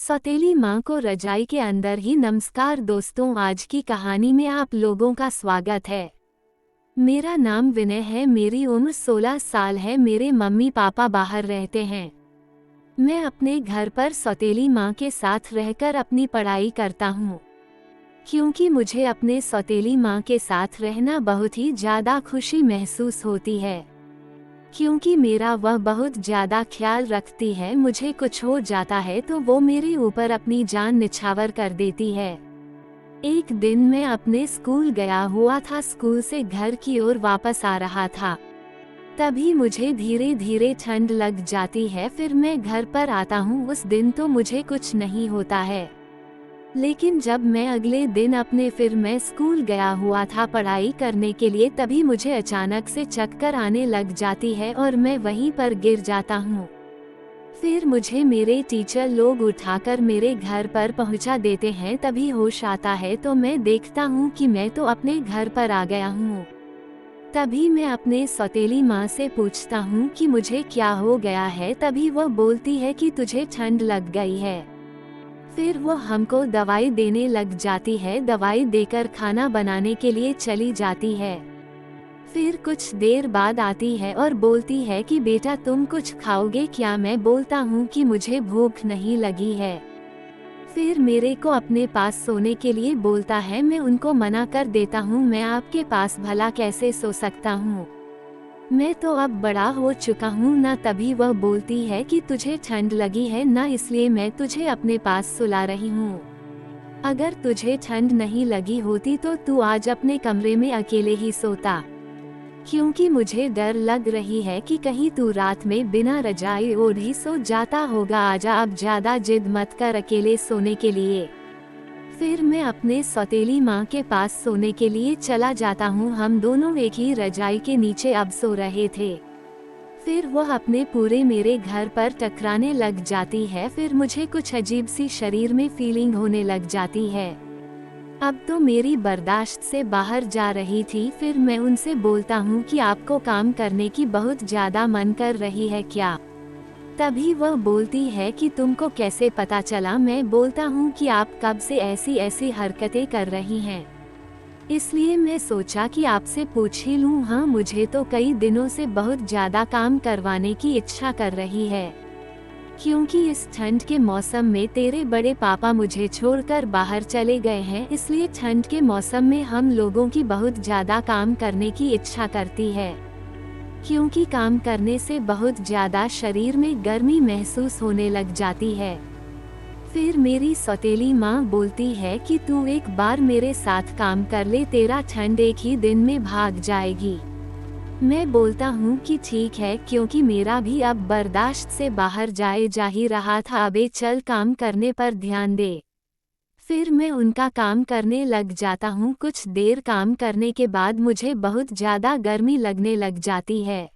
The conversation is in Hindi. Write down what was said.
सौतेली माँ को रजाई के अंदर ही नमस्कार दोस्तों, आज की कहानी में आप लोगों का स्वागत है। मेरा नाम विनय है, मेरी उम्र 16 साल है। मेरे मम्मी पापा बाहर रहते हैं। मैं अपने घर पर सौतेली माँ के साथ रहकर अपनी पढ़ाई करता हूँ, क्योंकि मुझे अपने सौतेली माँ के साथ रहना बहुत ही ज़्यादा खुशी महसूस होती है, क्योंकि मेरा वह बहुत ज़्यादा ख्याल रखती है। मुझे कुछ हो जाता है तो वो मेरे ऊपर अपनी जान निछावर कर देती है। एक दिन मैं अपने स्कूल गया हुआ था, स्कूल से घर की ओर वापस आ रहा था। तभी मुझे धीरे धीरे ठंड लग जाती है। फिर मैं घर पर आता हूँ। उस दिन तो मुझे कुछ नहीं होता है, लेकिन जब मैं अगले दिन मैं स्कूल गया हुआ था पढ़ाई करने के लिए, तभी मुझे अचानक से चक्कर आने लग जाती है और मैं वहीं पर गिर जाता हूँ। फिर मुझे मेरे टीचर लोग उठाकर मेरे घर पर पहुँचा देते हैं। तभी होश आता है तो मैं देखता हूँ कि मैं तो अपने घर पर आ गया हूँ। तभी मैं अपने सौतेली माँ से पूछता हूँ कि मुझे क्या हो गया है। तभी वह बोलती है कि तुझे ठंड लग गई है। फिर वो हमको दवाई देने लग जाती है। दवाई देकर खाना बनाने के लिए चली जाती है। फिर कुछ देर बाद आती है और बोलती है कि बेटा तुम कुछ खाओगे क्या? मैं बोलता हूँ कि मुझे भूख नहीं लगी है। फिर मेरे को अपने पास सोने के लिए बोलता है। मैं उनको मना कर देता हूँ, मैं आपके पास भला कैसे सो सकता हूँ, मैं तो अब बड़ा हो चुका हूँ ना। तभी वह बोलती है कि तुझे ठंड लगी है ना, इसलिए मैं तुझे अपने पास सुला रही हूँ। अगर तुझे ठंड नहीं लगी होती तो तू आज अपने कमरे में अकेले ही सोता, क्योंकि मुझे डर लग रही है कि कहीं तू रात में बिना रजाई ओढ़े सो जाता होगा। आजा, अब ज्यादा जिद मत कर अकेले सोने के लिए। फिर मैं अपने सौतेली माँ के पास सोने के लिए चला जाता हूँ। हम दोनों एक ही रजाई के नीचे अब सो रहे थे। फिर वह अपने पूरे मेरे घर पर टकराने लग जाती है। फिर मुझे कुछ अजीब सी शरीर में फीलिंग होने लग जाती है। अब तो मेरी बर्दाश्त से बाहर जा रही थी। फिर मैं उनसे बोलता हूँ कि आपको काम करने की बहुत ज़्यादा मन कर रही है क्या? तभी वह बोलती है कि तुमको कैसे पता चला? मैं बोलता हूँ कि आप कब से ऐसी ऐसी हरकतें कर रही हैं, इसलिए मैं सोचा कि आपसे पूछ ही लूँ। हाँ, मुझे तो कई दिनों से बहुत ज़्यादा काम करवाने की इच्छा कर रही है, क्योंकि इस ठंड के मौसम में तेरे बड़े पापा मुझे छोड़कर बाहर चले गए हैं, इसलिए ठंड के मौसम में हम लोगों की बहुत ज़्यादा काम करने की इच्छा करती है, क्योंकि काम करने से बहुत ज़्यादा शरीर में गर्मी महसूस होने लग जाती है। फिर मेरी सौतेली माँ बोलती है कि तू एक बार मेरे साथ काम कर ले, तेरा ठंड एक ही दिन में भाग जाएगी। मैं बोलता हूँ कि ठीक है, क्योंकि मेरा भी अब बर्दाश्त से बाहर जा ही रहा था। अबे चल, काम करने पर ध्यान दे। फिर मैं उनका काम करने लग जाता हूँ। कुछ देर काम करने के बाद मुझे बहुत ज़्यादा गर्मी लगने लग जाती है।